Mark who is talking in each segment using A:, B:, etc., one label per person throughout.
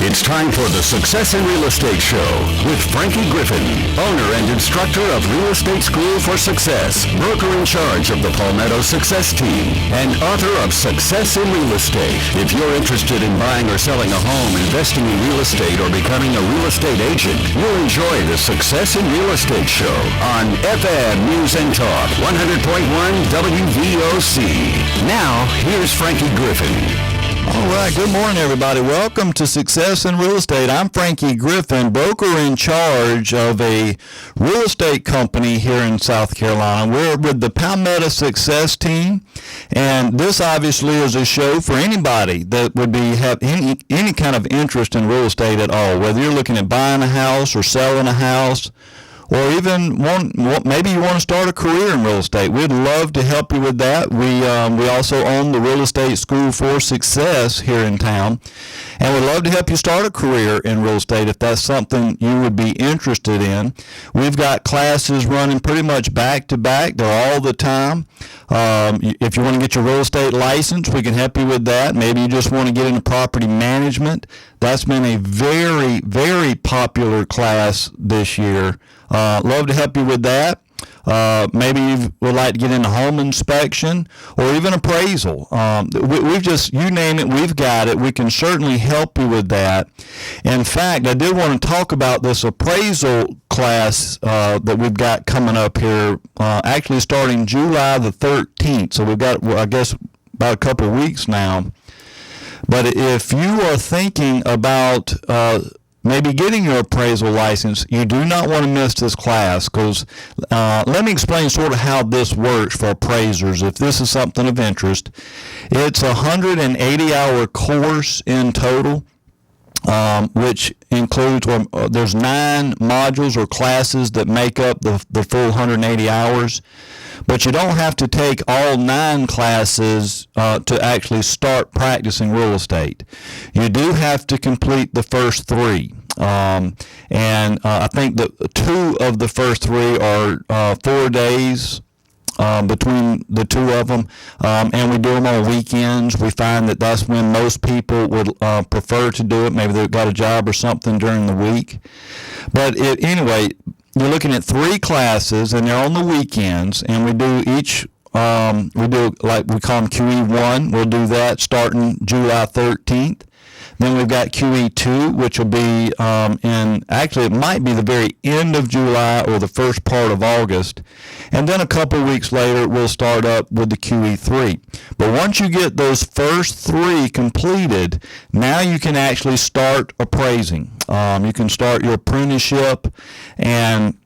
A: It's time for the Success in Real Estate Show with Frankie Griffin, owner and instructor of Real Estate School for Success, broker in charge of the Palmetto Success Team, and author of Success in Real Estate. If you're interested in buying or selling a home, investing in real estate, or becoming a real estate agent, you'll enjoy the Success in Real Estate Show on FM News and Talk 100.1 WVOC. Now, here's Frankie Griffin.
B: All right, good morning, everybody. Welcome to Success in Real Estate. I'm Frankie Griffin, broker in charge of a real estate company here in South Carolina. We're with the Palmetto Success Team, and this obviously is a show for anybody that would have any kind of interest in real estate at all, whether you're looking at buying a house or selling a house, or even maybe you want to start a career in real estate. We'd love to help you with that. We also own the Real Estate School for Success here in town, and we'd love to help you start a career in real estate if that's something you would be interested in. We've got classes running pretty much back to back. They're all the time. If you want to get your real estate license, we can help you with that. Maybe you just want to get into property management. That's been a very, very popular class this year. Love to help you with that. Maybe you would like to get into home inspection or even appraisal. We've just, you name it, we've got it. We can certainly help you with that. In fact, I did want to talk about this appraisal class that we've got coming up here, actually starting July the 13th. So we've got, I guess, about a couple of weeks now. But if you are thinking about maybe getting your appraisal license, you do not want to miss this class, because let me explain sort of how this works for appraisers if this is something of interest. It's a 180-hour course in total, which includes, there's 9 modules or classes that make up the full 180 hours. But you don't have to take all 9 classes to actually start practicing real estate. You do have to complete the first 3. And I think that 2 of the first 3 are 4 days between the 2 of them, and we do them on weekends. We find that that's when most people would prefer to do it. Maybe they've got a job or something during the week. But anyway, you're looking at 3 classes, and they're on the weekends, and we do each, we do, like we call them QE1. We'll do that starting July 13th. Then we've got QE2, which will be actually it might be the very end of July or the first part of August. And then a couple of weeks later, we'll start up with the QE3. But once you get those first 3 completed, now you can actually start appraising. You can start your apprenticeship, and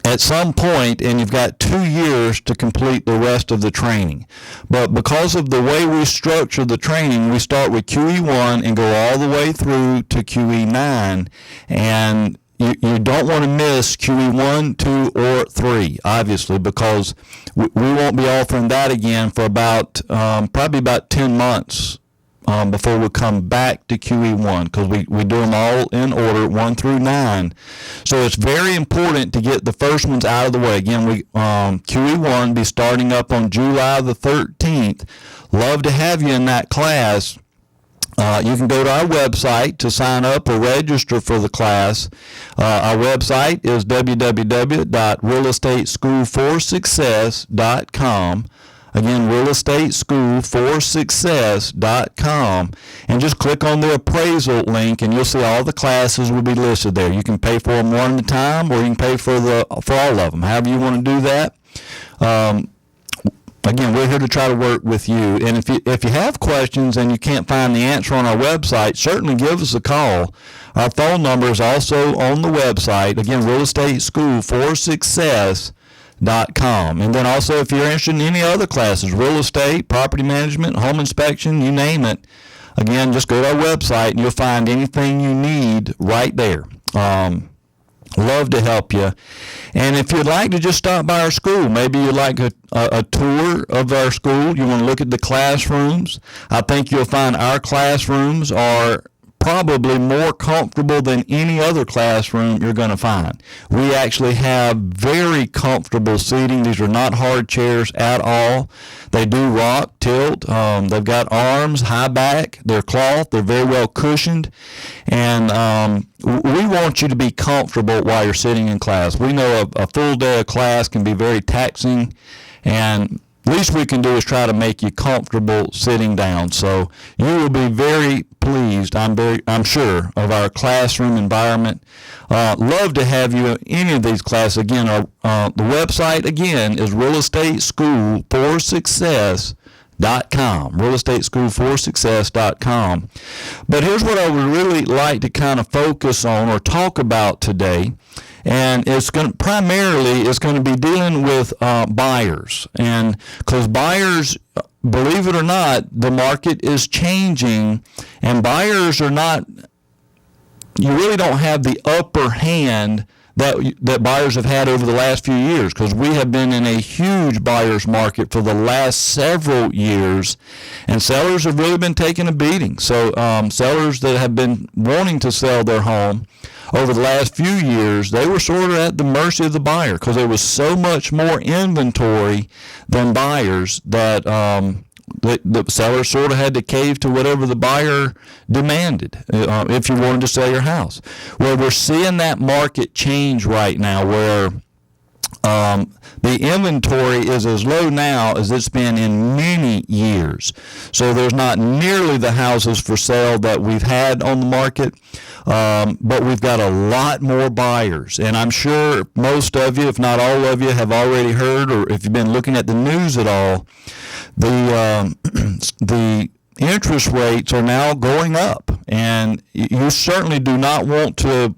B: at some point, and you've got 2 years to complete the rest of the training. But because of the way we structure the training, we start with QE1 and go all the way through to QE9. And you don't want to miss QE1, 2, or 3, obviously, because we won't be offering that again for about probably about 10 months. Before we come back to QE1, because we do them all in order, 1 through 9. So it's very important to get the first ones out of the way. Again, QE1 be starting up on July the 13th. Love to have you in that class. You can go to our website to sign up or register for the class. Our website is www.realestateschoolforsuccess.com. Again, realestateschoolforsuccess.com, and just click on the appraisal link, and you'll see all the classes will be listed there. You can pay for them one at a time, or you can pay for all of them, however you want to do that. Again, we're here to try to work with you. And if you have questions and you can't find the answer on our website, certainly give us a call. Our phone number is also on the website. Again, Real Estate School for Success.com. And then also, if you're interested in any other classes, real estate, property management, home inspection, you name it, again, just go to our website and you'll find anything you need right there. Love to help you. And if you'd like to just stop by our school, maybe you'd like a tour of our school, you want to look at the classrooms, I think you'll find our classrooms are probably more comfortable than any other classroom you're going to find. We actually have very comfortable seating. These are not hard chairs at all. They do rock, tilt. They've got arms, high back. They're cloth. They're very well cushioned. And we want you to be comfortable while you're sitting in class. We know a full day of class can be very taxing, and least we can do is try to make you comfortable sitting down. So you will be very pleased, I'm sure, of our classroom environment. Love to have you in any of these classes. Again, the website again is realestateschoolforsuccess.com, realestateschoolforsuccess.com. But here's what I would really like to kind of focus on or talk about today. And it's going to be dealing with buyers, and because buyers, believe it or not, the market is changing, and buyers are not. You really don't have the upper hand that buyers have had over the last few years, because we have been in a huge buyer's market for the last several years, and sellers have really been taking a beating. So sellers that have been wanting to sell their home over the last few years, they were sort of at the mercy of the buyer, because there was so much more inventory than buyers that the seller sort of had to cave to whatever the buyer demanded if you wanted to sell your house. Well, we're seeing that market change right now, where the inventory is as low now as it's been in many years. So there's not nearly the houses for sale that we've had on the market, but we've got a lot more buyers. And I'm sure most of you, if not all of you, have already heard, or if you've been looking at the news at all, the interest rates are now going up. And you certainly do not want to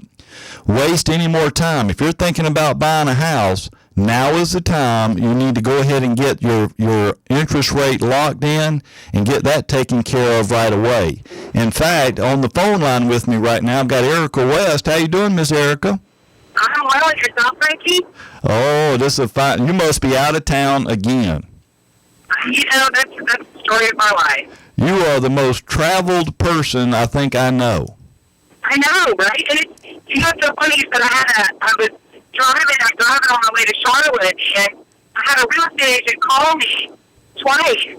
B: waste any more time. If you're thinking about buying a house, now is the time. You need to go ahead and get your interest rate locked in and get that taken care of right away. In fact, on the phone line with me right now, I've got Erica West. How you doing, Miss Erica?
C: I'm well. Yourself, Frankie?
B: Oh, this is fine. You must be out of town again.
C: You know, that's the story of my life.
B: You are the most traveled person I think I know.
C: I know, right? And you know, it's so funny that I was driving on my way to Charlotte, and I had a real estate agent call me twice, and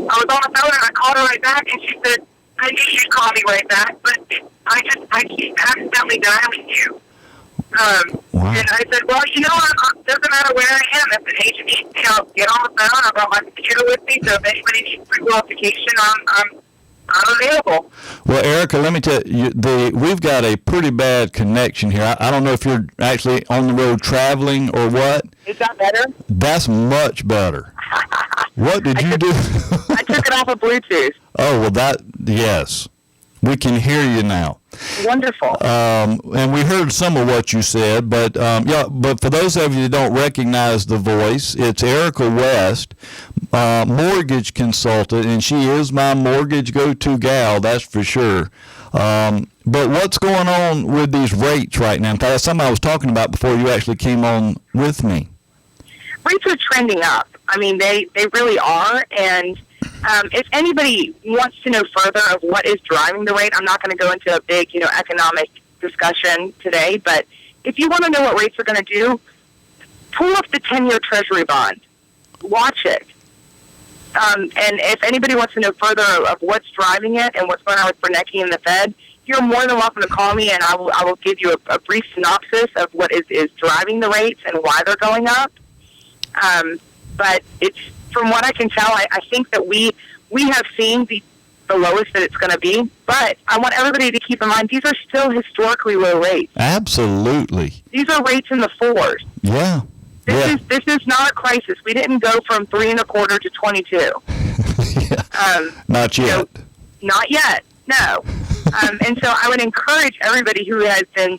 C: I was on the phone, and I called her right back, and she said, I knew you'd call me right back, but I keep accidentally dialing you.
B: Wow.
C: And I said, well, you know, it doesn't matter where I am. If an agent needs me, I'll get on the phone. I've got my computer with me, so if anybody needs pre-qualification, I'm available.
B: Well, Erica, let me tell you, we've got a pretty bad connection here. I don't know if you're actually on the road traveling or what.
C: Is that better?
B: That's much better. What did you do?
C: I took it off of Bluetooth.
B: Oh, well, yes. We can hear you now.
C: Wonderful.
B: And we heard some of what you said, but but for those of you that don't recognize the voice, it's Erica West, mortgage consultant, and she is my mortgage go-to gal, that's for sure. But what's going on with these rates right now? In fact, that's something I was talking about before you actually came on with me.
C: Rates are trending up. I mean, they really are, and if anybody wants to know further of what is driving the rate, I'm not going to go into a big, economic discussion today, but if you want to know what rates are going to do, pull up the 10-year Treasury bond. Watch it. And if anybody wants to know further of what's driving it and what's going on with Bernanke and the Fed, you're more than welcome to call me, and I will give you a brief synopsis of what is driving the rates and why they're going up. But it's, from what I can tell, I think that we have seen the lowest that it's going to be. But I want everybody to keep in mind, these are still historically low rates.
B: Absolutely.
C: These are rates in the fours.
B: Yeah.
C: This is not a crisis. We didn't go from 3.25 to 22.
B: Yeah. Not yet.
C: Not yet. No. And so I would encourage everybody who has been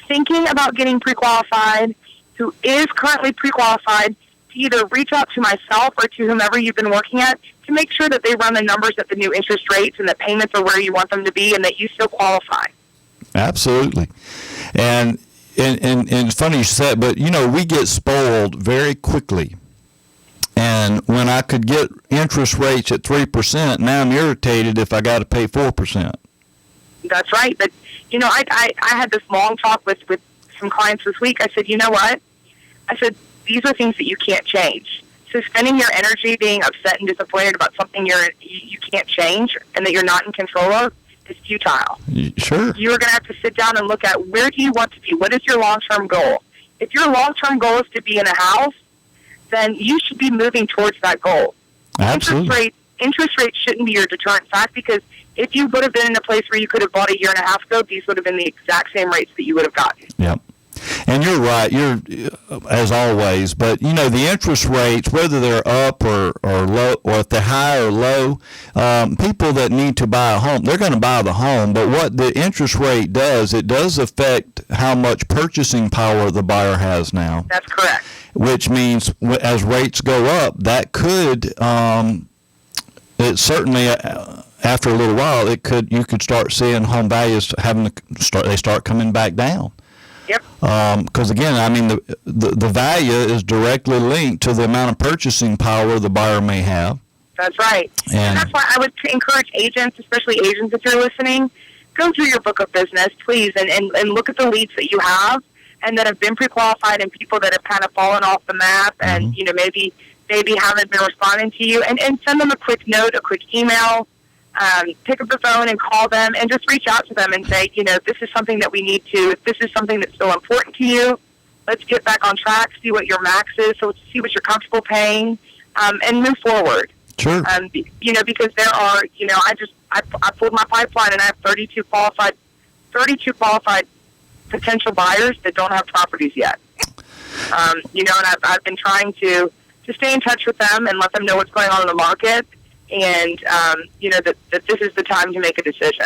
C: thinking about getting pre-qualified, who is currently pre-qualified, to either reach out to myself or to whomever you've been working at to make sure that they run the numbers at the new interest rates and the payments are where you want them to be and that you still qualify.
B: Absolutely. And it's funny you said, but we get spoiled very quickly. And when I could get interest rates at 3%, now I'm irritated if I got to pay 4%.
C: That's right. But, I had this long talk with some clients this week. I said, you know what? I said, these are things that you can't change. So spending your energy being upset and disappointed about something you can't change and that you're not in control of is futile.
B: Sure.
C: You're going to have to sit down and look at, where do you want to be? What is your long-term goal? If your long-term goal is to be in a house, then you should be moving towards that goal.
B: Absolutely.
C: Interest rates shouldn't be your deterrent fact, because if you would have been in a place where you could have bought a year and a half ago, these would have been the exact same rates that you would have gotten.
B: Yep. And you're right, you're as always, but the interest rates, whether they're up or low, or if they're high or low, people that need to buy a home, they're going to buy the home. But what the interest rate does, it does affect how much purchasing power the buyer has now.
C: That's correct.
B: Which means as rates go up, that could, it certainly, after a little while, you could start seeing home values start coming back down.
C: Yep.
B: Because again, I mean, the value is directly linked to the amount of purchasing power the buyer may have.
C: That's right. And that's why I would encourage agents, especially agents if you're listening, go through your book of business, please, and look at the leads that you have and that have been pre-qualified, and people that have kind of fallen off the map and, maybe haven't been responding to you, and send them a quick note, a quick email. Pick up the phone and call them and just reach out to them and say, this is something that we need to, if this is something that's still important to you, let's get back on track, see what your max is, so see what you're comfortable paying, and move forward.
B: Sure.
C: Because there are, I pulled my pipeline and I have 32 qualified potential buyers that don't have properties yet. And I've been trying to stay in touch with them and let them know what's going on in the market. And, that this is the time to make a decision.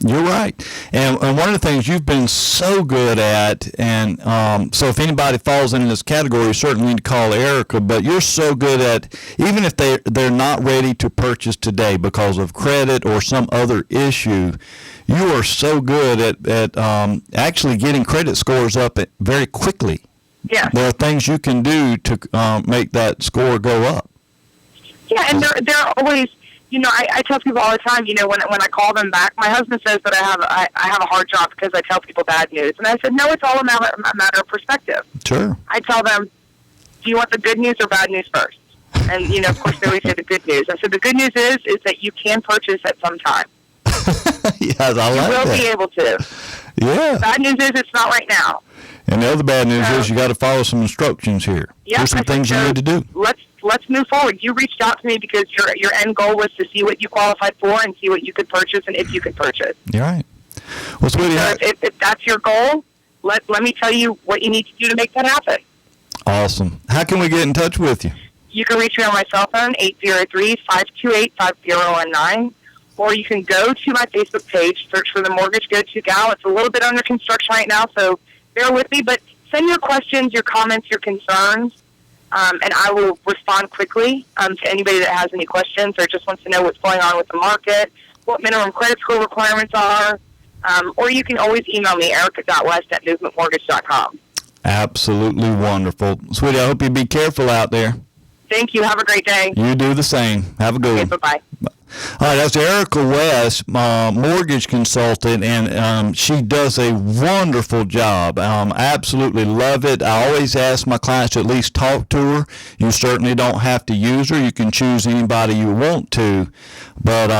B: You're right. And one of the things you've been so good at, and so if anybody falls into this category, you certainly need to call Erica, but you're so good at, even if they're not ready to purchase today because of credit or some other issue, you are so good at actually getting credit scores up very quickly.
C: Yeah.
B: There are things you can do to make that score go up.
C: Yeah, and they're always, I tell people all the time, when I call them back, my husband says that I have a hard job because I tell people bad news. And I said, no, it's all a matter of perspective.
B: Sure.
C: I tell them, do you want the good news or bad news first? And, of course, they always say the good news. I said, the good news is that you can purchase at some time.
B: Yes, I like that.
C: You will be able to.
B: Yeah.
C: The bad news is it's not right now.
B: And the other bad news is you got to follow some instructions here.
C: Yeah,
B: Here's some things you need to do.
C: Let's move forward. You reached out to me because your end goal was to see what you qualified for and see what you could purchase and if you could purchase.
B: You're right. Well, sweetie,
C: if that's your goal, let me tell you what you need to do to make that happen.
B: Awesome. How can we get in touch with you?
C: You can reach me on my cell phone, 803-528-5019, or you can go to my Facebook page, search for the Mortgage Go-To Gal. It's a little bit under construction right now, so bear with me, but send your questions, your comments, your concerns, and I will respond quickly to anybody that has any questions or just wants to know what's going on with the market, what minimum credit score requirements are, or you can always email me, erica.west@movementmortgage.com.
B: Absolutely wonderful. Sweetie, I hope you be careful out there.
C: Thank you. Have a great day.
B: You do the same. Have a good one.
C: Bye-bye.
B: All right, that's Erica West, mortgage consultant, and she does a wonderful job. Absolutely love it. I always ask my clients to at least talk to her. You certainly don't have to use her. You can choose anybody you want to. But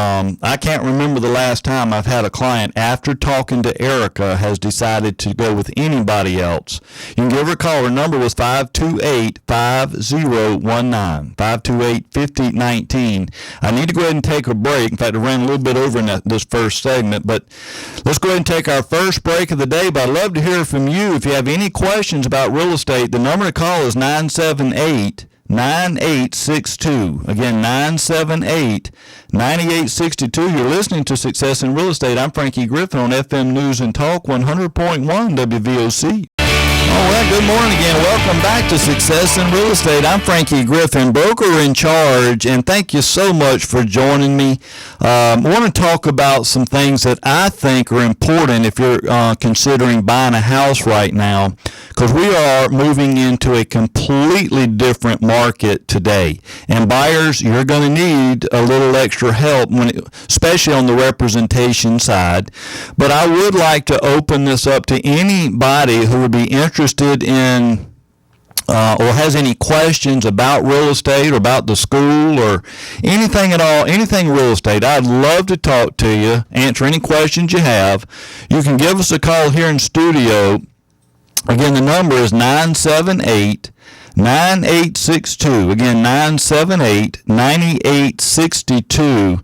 B: I can't remember the last time I've had a client, after talking to Erica, has decided to go with anybody else. You can give her a call. Her number was 528-5019, 528-5019. I need to go ahead and take a break. In fact, I ran a little bit over in this first segment, but let's go ahead and take our first break of the day. But I'd love to hear from you. If you have any questions about real estate, the number to call is 978-9862. Again, 978-9862. You're listening to Success in Real Estate. I'm Frankie Griffin on FM News and Talk 100.1 WVOC. Oh, well, good morning again. Welcome back to Success in Real Estate. I'm Frankie Griffin, broker in charge, and thank you so much for joining me. I want to talk about some things that I think are important if you're considering buying a house right now, because we are moving into a completely different market today. And buyers, you're going to need a little extra help, especially on the representation side. But I would like to open this up to anybody who would be interested in or has any questions about real estate or about the school or anything at all, anything real estate. I'd love to talk to you, answer any questions you have. You can give us a call here in studio. Again, the number is 978-9862. Again, 978-9862.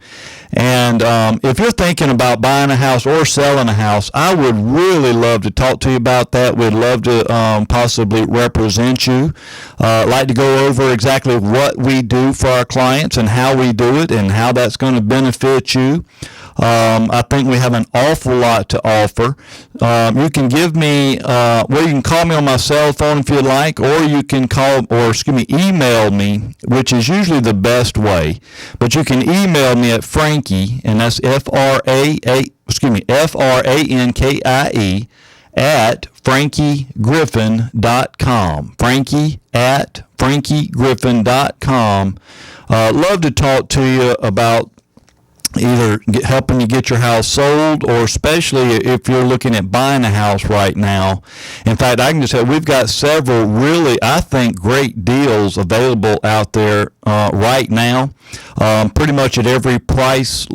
B: And if you're thinking about buying a house or selling a house, I would really love to talk to you about that. We'd love to possibly represent you. Like to go over exactly what we do for our clients and how we do it and how that's going to benefit you. I think we have an awful lot to offer. You can give me, you can call me on my cell phone if you'd like, or you can email me, which is usually the best way. But you can email me at Frankie, and that's Frankie at frankiegriffin.com. Frankie at frankiegriffin.com. Love to talk to you about either helping you get your house sold, or especially if you're looking at buying a house right now. In fact, I can just say we've got several really, I think, great deals available out there right now, pretty much at every price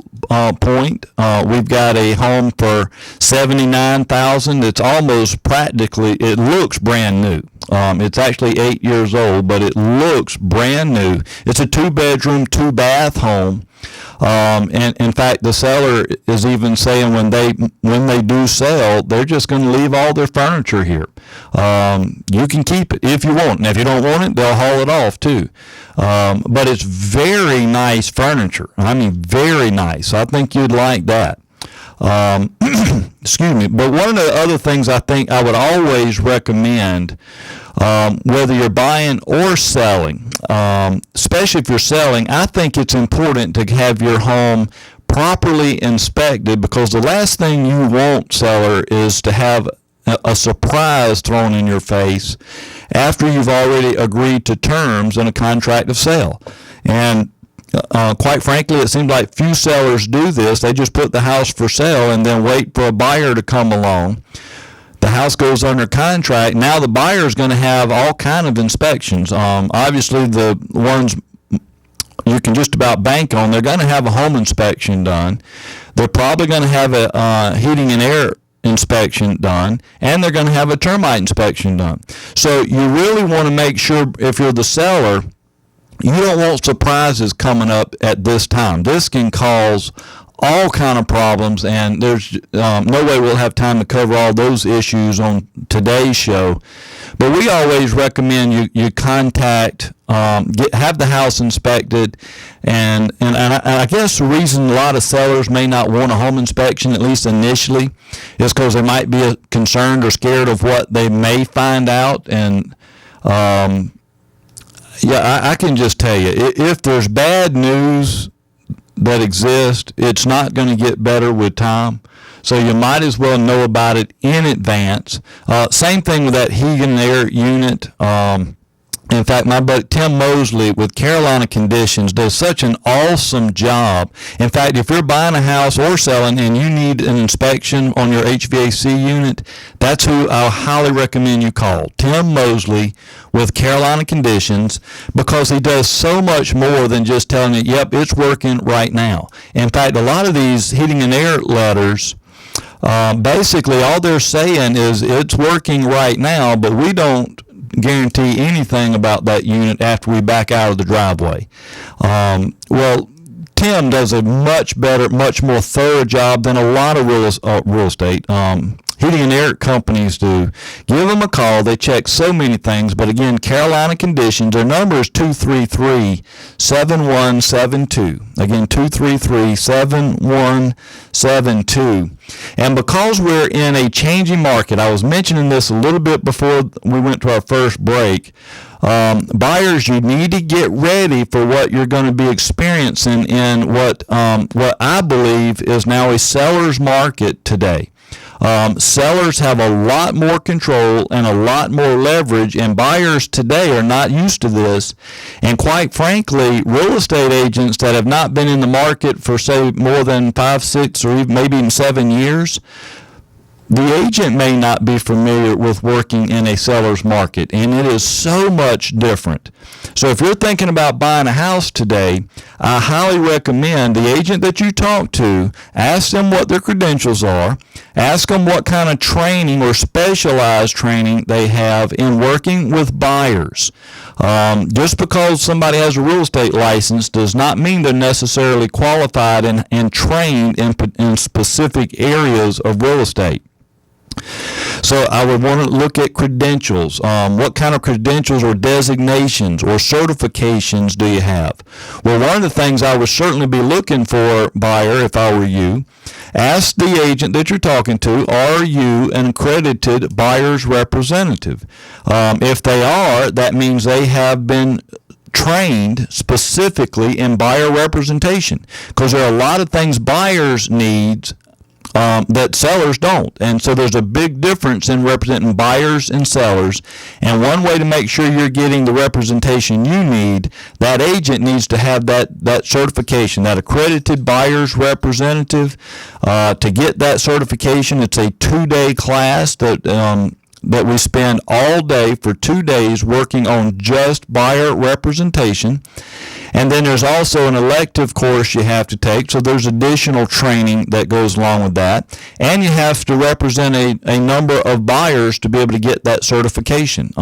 B: point. We've got a home for $79,000. It's almost practically, it looks brand new. It's actually 8 years old, but it looks brand new. It's a 2-bedroom, 2-bath home. And in fact, the seller is even saying when they do sell, they're just going to leave all their furniture here. You can keep it if you want, and if you don't want it, they'll haul it off too. But it's very nice furniture. I mean, very nice. I think you'd like that. Excuse me. But one of the other things I think I would always recommend, whether you're buying or selling, especially if you're selling, I think it's important to have your home properly inspected, because the last thing you want, seller, is to have a surprise thrown in your face after you've already agreed to terms in a contract of sale. And quite frankly, it seems like few sellers do this. They just put the house for sale and then wait for a buyer to come along. The house goes under contract. Now the buyer is going to have all kind of inspections. Obviously, the ones you can just about bank on, they're going to have a home inspection done. They're probably going to have a heating and air inspection done, and they're going to have a termite inspection done. So you really want to make sure, if you're the seller, you don't want surprises coming up at this time. This can cause all kind of problems, and there's no way we'll have time to cover all those issues on today's show. But we always recommend you contact, have the house inspected, and I guess the reason a lot of sellers may not want a home inspection, at least initially, is because they might be concerned or scared of what they may find out. And I can just tell you, if there's bad news that exists, it's not going to get better with time. So you might as well know about it in advance. Same thing with that heating and air unit. In fact, my buddy Tim Mosley with Carolina Conditions does such an awesome job. In fact, if you're buying a house or selling and you need an inspection on your HVAC unit, that's who I highly recommend you call. Tim Mosley with Carolina Conditions, because he does so much more than just telling you, yep, it's working right now. In fact, a lot of these heating and air letters, basically all they're saying is it's working right now, but we don't guarantee anything about that unit after we back out of the driveway. Well, Tim does a much better, much more thorough job than a lot of real estate heating and air companies do. Give them a call. They check so many things. But again, Carolina Conditions, their number is 233-7172. Again, 233-7172. And because we're in a changing market, I was mentioning this a little bit before we went to our first break. Buyers, you need to get ready for what you're going to be experiencing in what I believe is now a seller's market today. Sellers have a lot more control and a lot more leverage, and buyers today are not used to this. And quite frankly, real estate agents that have not been in the market for, say, more than 5, 6, or even maybe even 7 years, the agent may not be familiar with working in a seller's market, and it is so much different. So if you're thinking about buying a house today, I highly recommend the agent that you talk to, ask them what their credentials are, ask them what kind of training or specialized training they have in working with buyers. Just because somebody has a real estate license does not mean they're necessarily qualified and trained in specific areas of real estate. So I would want to look at credentials. What kind of credentials or designations or certifications do you have? Well, one of the things I would certainly be looking for, buyer, if I were you, ask the agent that you're talking to, are you an accredited buyer's representative? If they are, that means they have been trained specifically in buyer representation, because there are a lot of things buyers need that sellers don't. And so there's a big difference in representing buyers and sellers. And one way to make sure you're getting the representation you need, that agent needs to have that certification, that accredited buyer's representative. To get that certification, it's a 2-day class that we spend all day for 2 days working on just buyer representation. And then there's also an elective course you have to take, so there's additional training that goes along with that. And you have to represent a number of buyers to be able to get that certification,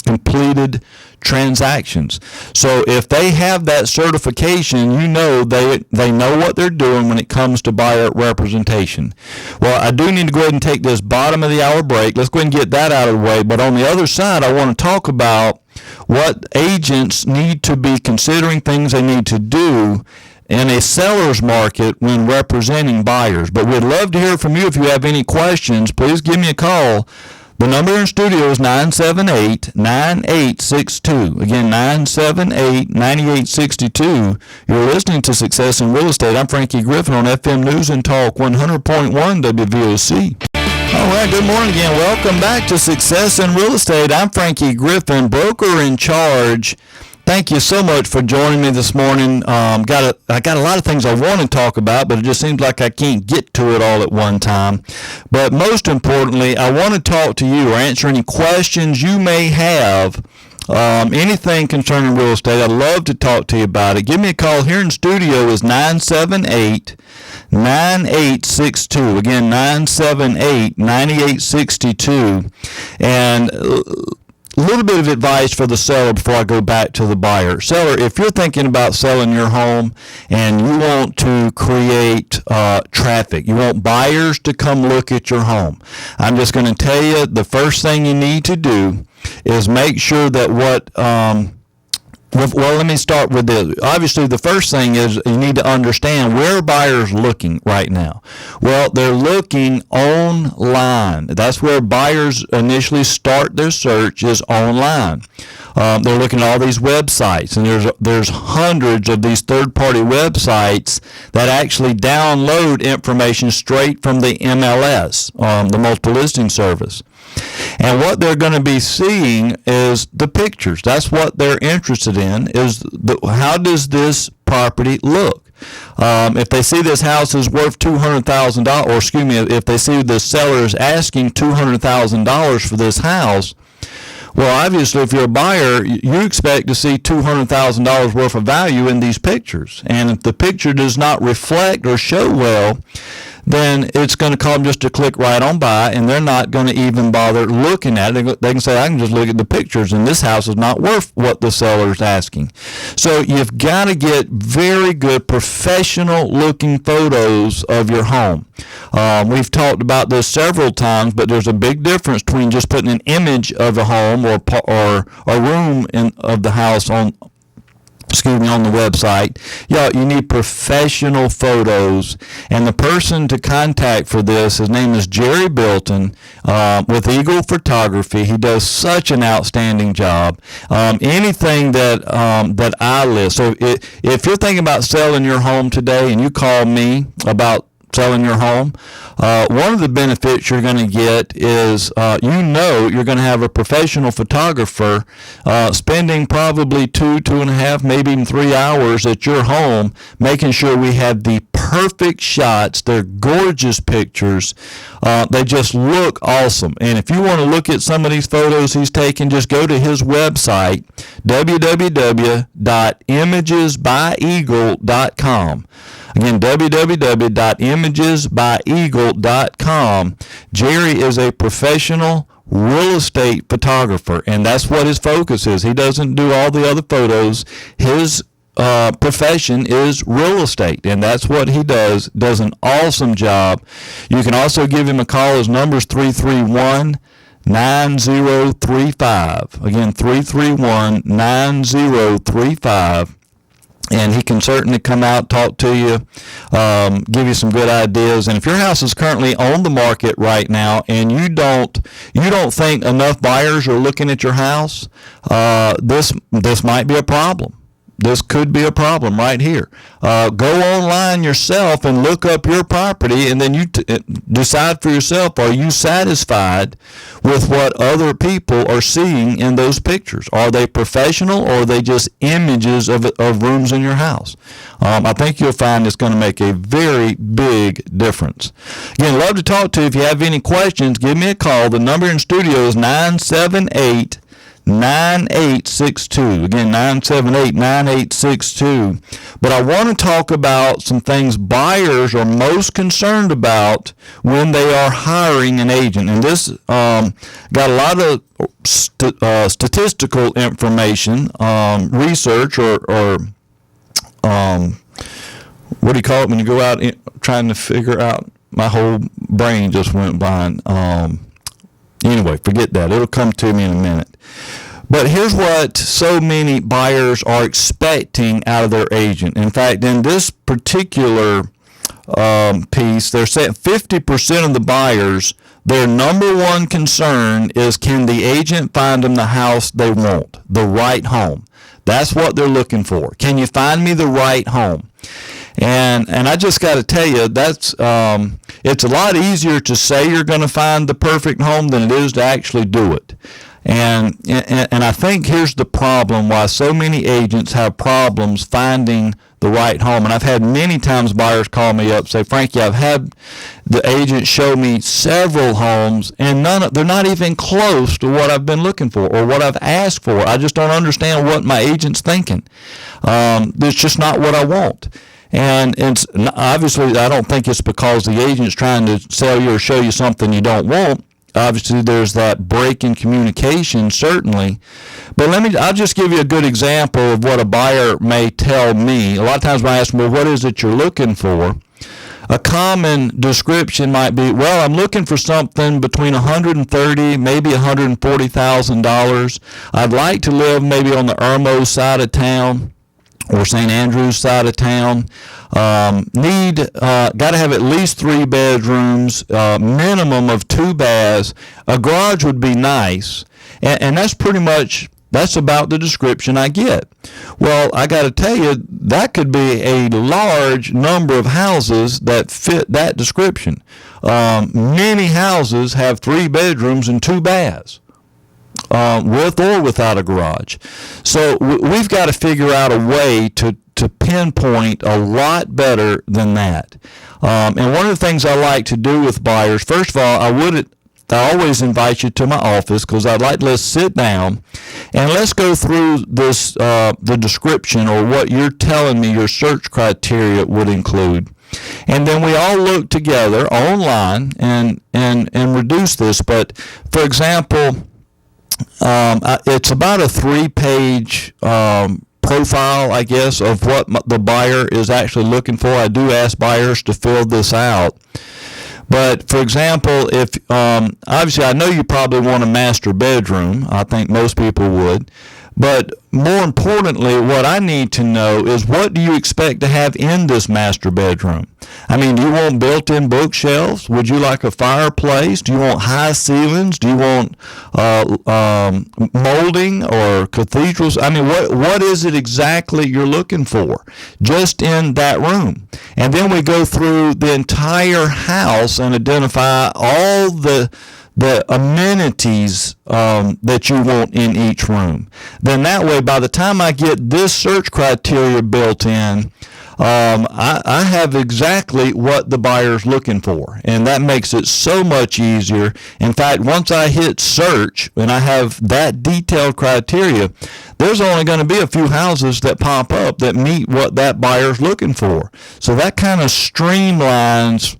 B: completed transactions. So if they have that certification, you know they know what they're doing when it comes to buyer representation. Well, I do need to go ahead and take this bottom of the hour break. Let's go ahead and get that out of the way. But on the other side, I want to talk about what agents need to be considering, things they need to do in a seller's market when representing buyers. But we'd love to hear from you. If you have any questions, please give me a call. The number in studio is 978-9862. Again, 978-9862. You're listening to Success in Real Estate. I'm Frankie Griffin on FM News and Talk 100.1 WVOC. All right, good morning again. Welcome back to Success in Real Estate. I'm Frankie Griffin, broker in charge. Thank you so much for joining me this morning. I got a lot of things I want to talk about, but it just seems like I can't get to it all at one time. But most importantly, I want to talk to you or answer any questions you may have. Anything concerning real estate, I'd love to talk to you about it. Give me a call here in studio is 978-9862. Again, 978-9862. And a little bit of advice for the seller before I go back to the buyer. Seller, if you're thinking about selling your home and you want to create traffic, you want buyers to come look at your home, I'm just going to tell you the first thing you need to do is make sure that well, let me start with this. Obviously, the first thing is you need to understand where are buyers looking right now. Well, they're looking online. That's where buyers initially start their search, is online. They're looking at all these websites, and there's hundreds of these third-party websites that actually download information straight from the MLS, the multiple listing service. And what they're going to be seeing is the pictures. That's what they're interested in, is how does this property look? If they see this house is worth $200,000, or excuse me, if they see the seller is asking $200,000 for this house, well, obviously, if you're a buyer, you expect to see $200,000 worth of value in these pictures. And if the picture does not reflect or show well, then it's going to cause them just to click right on by, and they're not going to even bother looking at it. They can say, I can just look at the pictures, and this house is not worth what the seller's asking. So you've got to get very good professional-looking photos of your home. We've talked about this several times, but there's a big difference between just putting an image of a home or a room of the house on the website. You need professional photos, and the person to contact for this, his name is Jerry Bilton with Eagle Photography. He does such an outstanding job. Anything that I list. So if you're thinking about selling your home today and you call me about selling your home, one of the benefits you're going to get is you're going to have a professional photographer spending probably 2.5, maybe even 3 hours at your home, making sure we have the perfect shots. They're gorgeous pictures. They just look awesome. And if you want to look at some of these photos he's taken, just go to his website, www.imagesbyeagle.com. Again, www.imagesbyeagle.com. Jerry is a professional real estate photographer, and that's what his focus is. He doesn't do all the other photos. His profession is real estate, and that's what he does. Does an awesome job. You can also give him a call. His number is 331-9035. Again, 331-9035. And he can certainly come out, talk to you, give you some good ideas. And if your house is currently on the market right now and you don't think enough buyers are looking at your house, this might be a problem. This could be a problem right here. Go online yourself and look up your property, and then you decide for yourself, are you satisfied with what other people are seeing in those pictures? Are they professional, or are they just images of rooms in your house? I think you'll find it's going to make a very big difference. Again, love to talk to you. If you have any questions, give me a call. The number in studio is 978-9862. Again, 978-9862. But I want to talk about some things buyers are most concerned about when they are hiring an agent. And this got a lot of statistical information, research, or what do you call it when you go out trying to figure out? My whole brain just went blind. Anyway, forget that. It'll come to me in a minute. But here's what so many buyers are expecting out of their agent. In fact, in this particular piece, they're saying 50% of the buyers, their number one concern is, can the agent find them the house they want, the right home? That's what they're looking for. Can you find me the right home? And I just got to tell you, that's it's a lot easier to say you're going to find the perfect home than it is to actually do it. And I think here's the problem why so many agents have problems finding the right home. And I've had many times buyers call me up, say, Frankie, I've had the agent show me several homes, and they're not even close to what I've been looking for or what I've asked for. I just don't understand what my agent's thinking. It's just not what I want. And it's obviously, I don't think it's because the agent's trying to sell you or show you something you don't want. Obviously, there's that break in communication, certainly. But I'll just give you a good example of what a buyer may tell me. A lot of times when I ask them, well, what is it you're looking for? A common description might be, well, I'm looking for something between $130,000, maybe $140,000. I'd like to live maybe on the Irmo side of town or St. Andrews side of town. Got to have at least 3 bedrooms, minimum of 2 baths. A garage would be nice, and that's about the description I get. Well, I got to tell you, that could be a large number of houses that fit that description. Many houses have 3 bedrooms and 2 baths. With or without a garage. So we've got to figure out a way to pinpoint a lot better than that. And one of the things I like to do with buyers, first of all, I always invite you to my office because I'd like to let's sit down and let's go through this, the description or what you're telling me your search criteria would include. And then we all look together online and reduce this. But, for example, it's about a 3-page profile, I guess, of what the buyer is actually looking for. I do ask buyers to fill this out. But, for example, if obviously I know you probably want a master bedroom. I think most people would. But more importantly, what I need to know is, what do you expect to have in this master bedroom? I mean, do you want built-in bookshelves? Would you like a fireplace? Do you want high ceilings? Do you want molding or cathedrals? I mean, what is it exactly you're looking for just in that room? And then we go through the entire house and identify all the amenities that you want in each room. Then that way, by the time I get this search criteria built in, I have exactly what the buyer's looking for, and that makes it so much easier. In fact, once I hit search and I have that detailed criteria, there's only going to be a few houses that pop up that meet what that buyer's looking for. So that kind of streamlines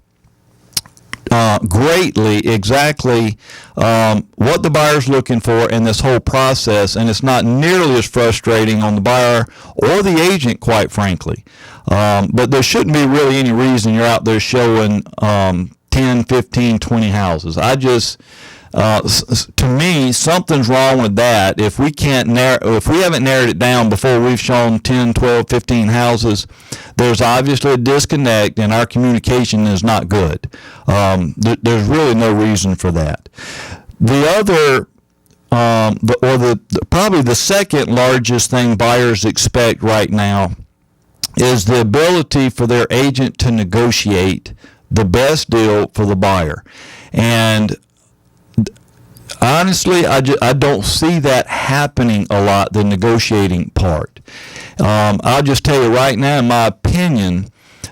B: greatly exactly what the buyer's looking for in this whole process, and it's not nearly as frustrating on the buyer or the agent, quite frankly. But there shouldn't be really any reason you're out there showing 10, 15, 20 houses. To me, something's wrong with that. If we haven't narrowed it down before we've shown 10, 12, 15 houses, there's obviously a disconnect, and our communication is not good. There's really no reason for that. The other, probably the second largest thing buyers expect right now is the ability for their agent to negotiate the best deal for the buyer. And honestly, I don't see that happening a lot, the negotiating part. I'll just tell you right now, in my opinion,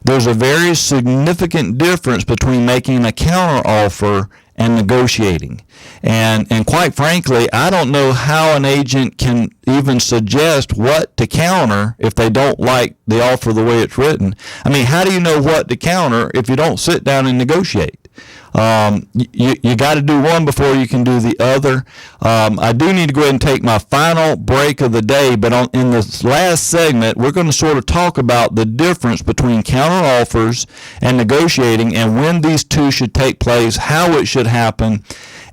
B: there's a very significant difference between making a counteroffer and negotiating. And quite frankly, I don't know how an agent can even suggest what to counter if they don't like the offer the way it's written. I mean, how do you know what to counter if you don't sit down and negotiate? You got to do one before you can do the other. I do need to go ahead and take my final break of the day, but in this last segment, we're going to sort of talk about the difference between counteroffers and negotiating, and when these two should take place, how it should happen,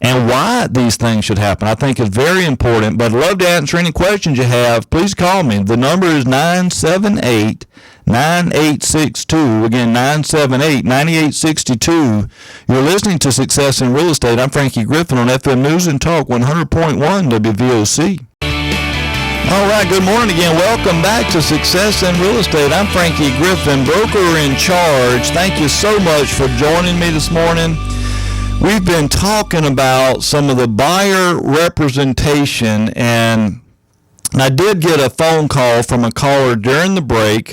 B: and why these things should happen. I think it's very important, but I'd love to answer any questions you have. Please call me. The number is 978-9862. Again, 978-9862. You're listening to Success in Real Estate. I'm Frankie Griffin on FM News and Talk 100.1 WVOC. All right, good morning again. Welcome back to Success in Real Estate. I'm Frankie Griffin, broker in charge. Thank you so much for joining me this morning. We've been talking about some of the buyer representation, and I did get a phone call from a caller during the break.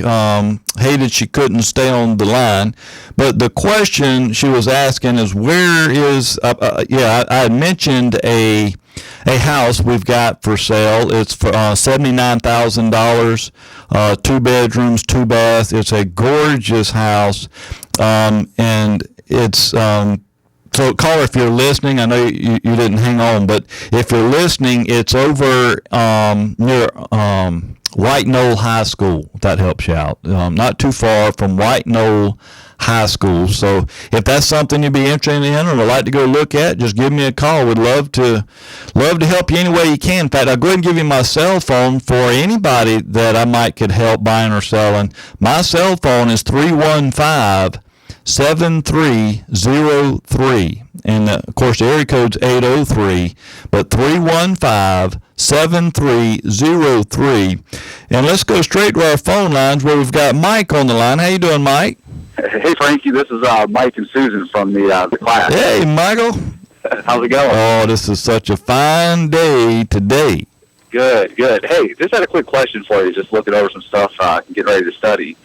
B: Hated she couldn't stay on the line, but the question she was asking is, where is I had mentioned a house we've got for sale. It's for $79,000, 2 bedrooms, 2 baths. It's a gorgeous house, and it's so, caller, if you're listening, I know you didn't hang on, but if you're listening, it's over near White Knoll High School, if that helps you out. Not too far from White Knoll High School. So if that's something you'd be interested in or would like to go look at, just give me a call. We'd love to help you any way you can. In fact, I'll go ahead and give you my cell phone for anybody that I might could help buying or selling. My cell phone is 315-7303, and of course the area code's 803, but 315-7303. And let's go straight to our phone lines where we've got Mike on the line. How you doing, Mike?
D: Hey, Frankie, this is Mike and Susan from the class.
B: Hey, Michael.
D: How's it going?
B: Oh, this is such a fine day today.
D: Good. Hey, just had a quick question for you, just looking over some stuff and getting ready to study.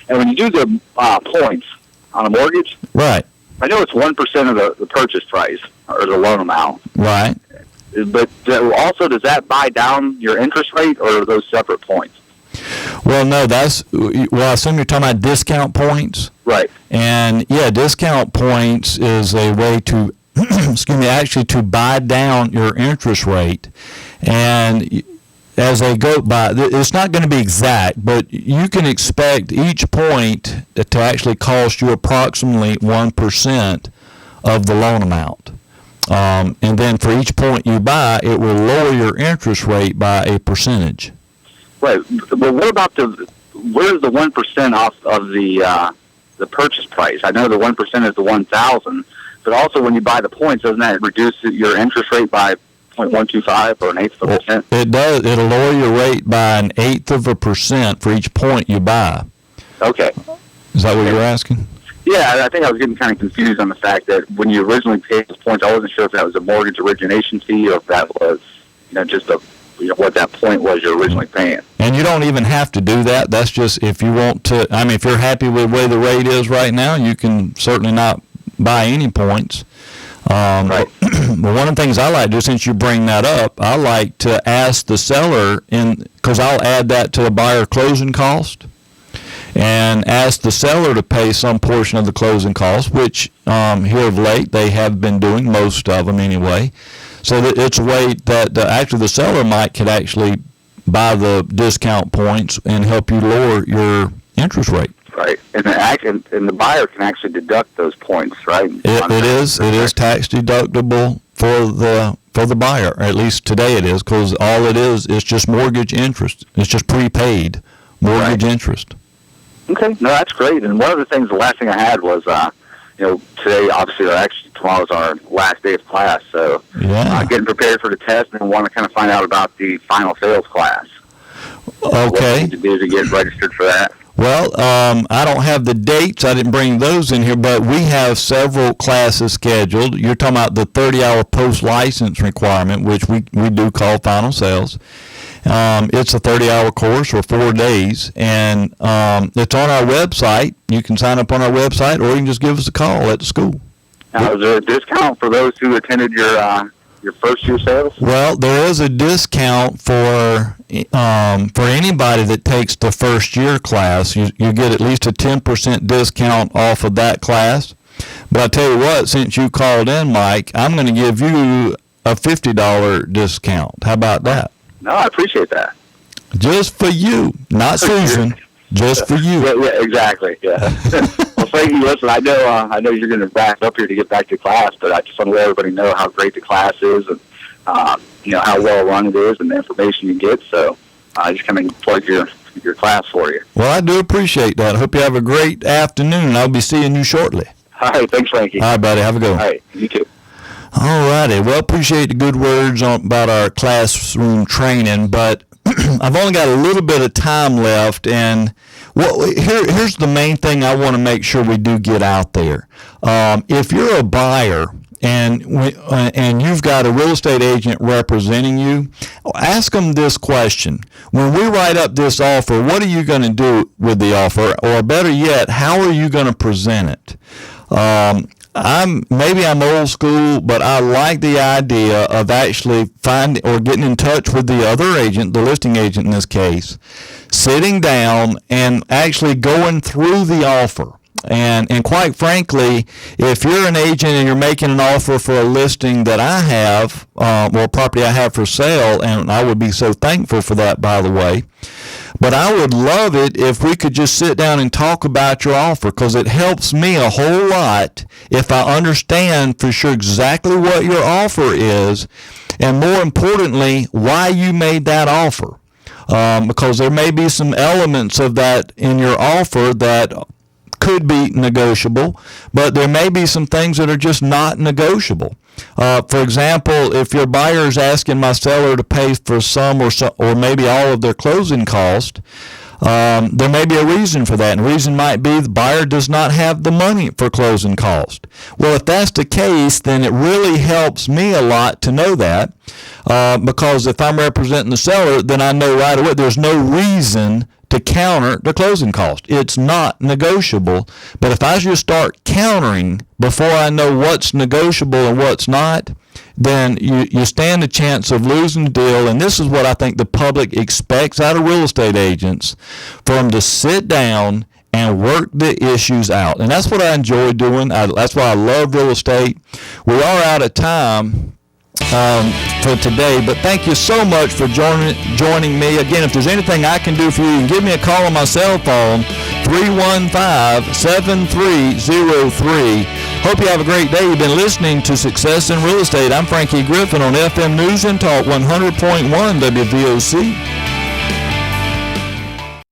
D: And when you do the points on a mortgage,
B: right?
D: I know it's 1% of the purchase price or the loan amount,
B: right?
D: But also, does that buy down your interest rate, or are those separate points?
B: Well, no, I assume you're talking about discount points.
D: Right.
B: And yeah, discount points is a way to, actually to buy down your interest rate. And as they go by, it's not going to be exact, but you can expect each point to actually cost you approximately 1% of the loan amount. And then for each point you buy, it will lower your interest rate by a percentage.
D: Right. But what about where is the 1% off of the purchase price? I know the 1% is the 1,000, but also when you buy the points, doesn't that reduce your interest rate by 0.125 or an eighth of a percent?
B: It does. It'll lower your rate by an eighth of a percent for each point you buy.
D: Okay.
B: Is that what you're asking?
D: Yeah, I think I was getting kind of confused on the fact that when you originally paid those points, I wasn't sure if that was a mortgage origination fee or if that was, just what that point was you're originally paying.
B: And you don't even have to do that. That's just if you want to. I mean, if you're happy with the way the rate is right now, you can certainly not buy any points.
D: Right.
B: But one of the things I like to do, since you bring that up, I like to ask the seller, because I'll add that to the buyer closing cost, and ask the seller to pay some portion of the closing cost, which here of late they have been doing, most of them anyway. So that it's a way that actually the seller could actually buy the discount points and help you lower your interest rate.
D: Right, and the buyer can actually deduct those points, right?
B: It is tax deductible for the buyer, or at least today it is, because all it is just mortgage interest. It's just prepaid mortgage interest.
D: Okay, no, that's great. And one of the things, the last thing I had was, today obviously, or actually tomorrow's our last day of class, so getting prepared for the test and want to kind of find out about the final sales class.
B: Okay.
D: What do you need to do to get registered for that?
B: Well, I don't have the dates. I didn't bring those in here, but we have several classes scheduled. You're talking about the 30-hour post-license requirement, which we do call final sales. It's a 30-hour course for 4 days, and it's on our website. You can sign up on our website, or you can just give us a call at the school.
D: Now, is there a discount for those who attended your first year sales?
B: Well, there is a discount for anybody that takes the first year class. You get at least a 10% discount off of that class. But I tell you what, since you called in, Mike, I'm going to give you a $50 discount. How about that?
D: No, I appreciate that.
B: Just for you, not Susan. Just for you.
D: Yeah, exactly. Yeah. Well, Frankie, listen, I know you're going to wrap up here to get back to class, but I just want to let everybody know how great the class is and how well run it is and the information you get. So I just kind of plug your class for you.
B: Well, I do appreciate that. I hope you have a great afternoon. I'll be seeing you shortly.
D: All right. Thanks, Frankie.
B: All right, buddy. Have a good one.
D: All right. You too.
B: All righty. Well, appreciate the good words about our classroom training, but I've only got a little bit of time left, and here's the main thing I want to make sure we do get out there. If you're a buyer and you've got a real estate agent representing you, ask them this question. When we write up this offer, what are you going to do with the offer? Or better yet, how are you going to present it? Maybe I'm old school, but I like the idea of actually finding or getting in touch with the other agent, the listing agent in this case, sitting down and actually going through the offer. And quite frankly, if you're an agent and you're making an offer for a listing that I have, or a property I have for sale, and I would be so thankful for that, by the way, but I would love it if we could just sit down and talk about your offer, because it helps me a whole lot if I understand for sure exactly what your offer is, and more importantly, why you made that offer. Because there may be some elements of that in your offer that could be negotiable, but there may be some things that are just not negotiable. For example, if your buyer is asking my seller to pay for some or maybe all of their closing cost, there may be a reason for that. And the reason might be the buyer does not have the money for closing cost. Well, if that's the case, then it really helps me a lot to know that, because if I'm representing the seller, then I know right away there's no reason to counter the closing cost. It's not negotiable. But if I just start countering before I know what's negotiable and what's not, then you stand a chance of losing the deal. And this is what I think the public expects out of real estate agents, for them to sit down and work the issues out. And that's what I enjoy doing. That's why I love real estate. We are out of time for today, but thank you so much for joining me. Again, if there's anything I can do for you, you can give me a call on my cell phone, 315-7303. Hope you have a great day. You've been listening to Success in Real Estate. I'm Frankie Griffin on FM News and Talk 100.1 WVOC.